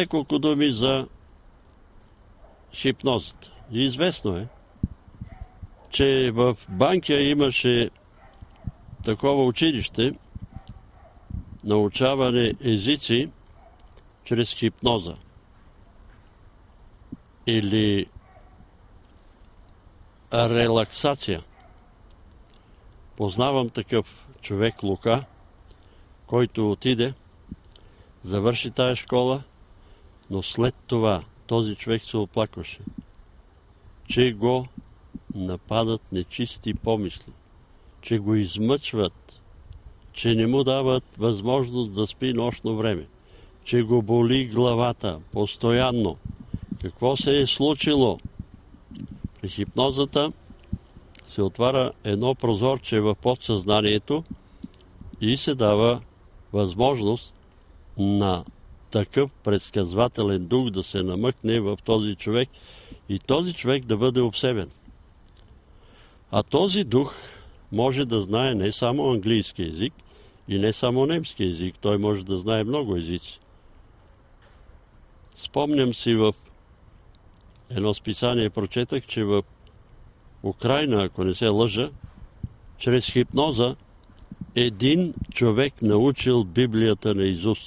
няколко думи за хипнозата. И известно е, че в Банкя имаше такова училище, научаване езици чрез хипноза. Или релаксация. Познавам такъв човек, Лука, който отиде, завърши тая школа, но след това този човек се оплакваше, че го нападат нечисти помисли, че го измъчват, че не му дават възможност да спи нощно време, че го боли главата постоянно. Какво се е случило? При хипнозата се отваря едно прозорче в подсъзнанието и се дава възможност на такъв предсказвателен дух да се намъкне в този човек и този човек да бъде обсебен. А този дух може да знае не само английски език и не само немски език, той може да знае много езици. Спомням си в едно списание прочетах, че в Украйна, ако не се лъжа, чрез хипноза един човек научил Библията на Исус.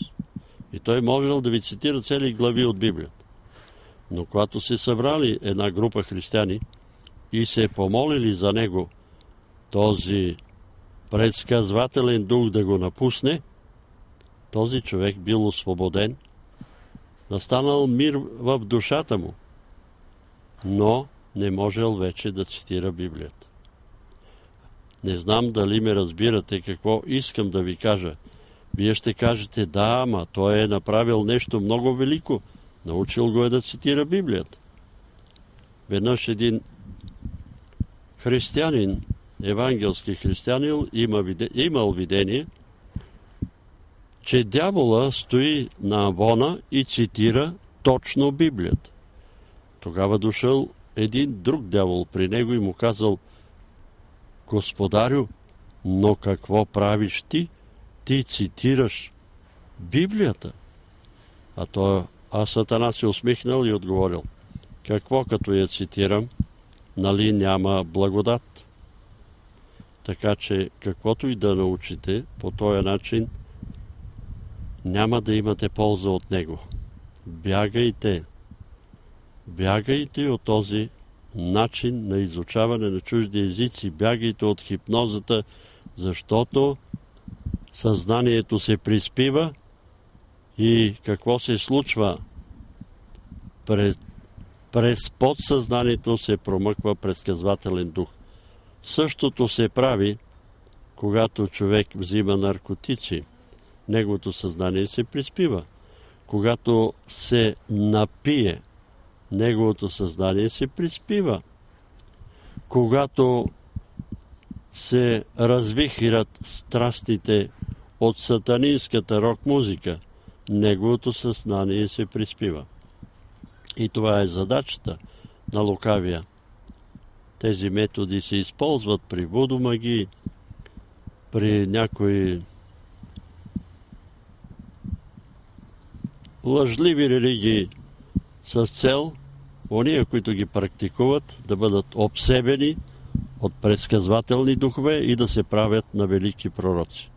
И той можел да ви цитира цели глави от Библията. Но когато се събрали една група християни и се помолили за него, този предсказвателен дух да го напусне, този човек бил освободен, настанал мир в душата му, но не можел вече да цитира Библията. Не знам дали ме разбирате какво искам да ви кажа. Вие ще кажете, да, ама той е направил нещо много велико. Научил го е да цитира Библията. Веднъж един християнин, евангелски християнин, имал видение, че дявола стои на Авона и цитира точно Библията. Тогава дошъл един друг дявол при него и му казал: Господарю, но какво правиш ти? Ти цитираш Библията. А Сатана се усмихнал и отговорил: какво като я цитирам? Нали няма благодат? Така че каквото и да научите по този начин, няма да имате полза от него. Бягайте от този начин на изучаване на чужди езици, бягайте от хипнозата, защото съзнанието се приспива и какво се случва? През подсъзнанието се промъква предсказвателен дух. Същото се прави, когато човек взима наркотици. Неговото съзнание се приспива. Когато се напие, неговото съзнание се приспива. Когато се развихрят страстите от сатанинската рок-музика, неговото съзнание се приспива. И това е задачата на лукавия. Тези методи се използват при вудомагии, при някои лъжливи религии с цел ония, които ги практикуват, да бъдат обсебени от предсказвателни духове и да се правят на велики пророци.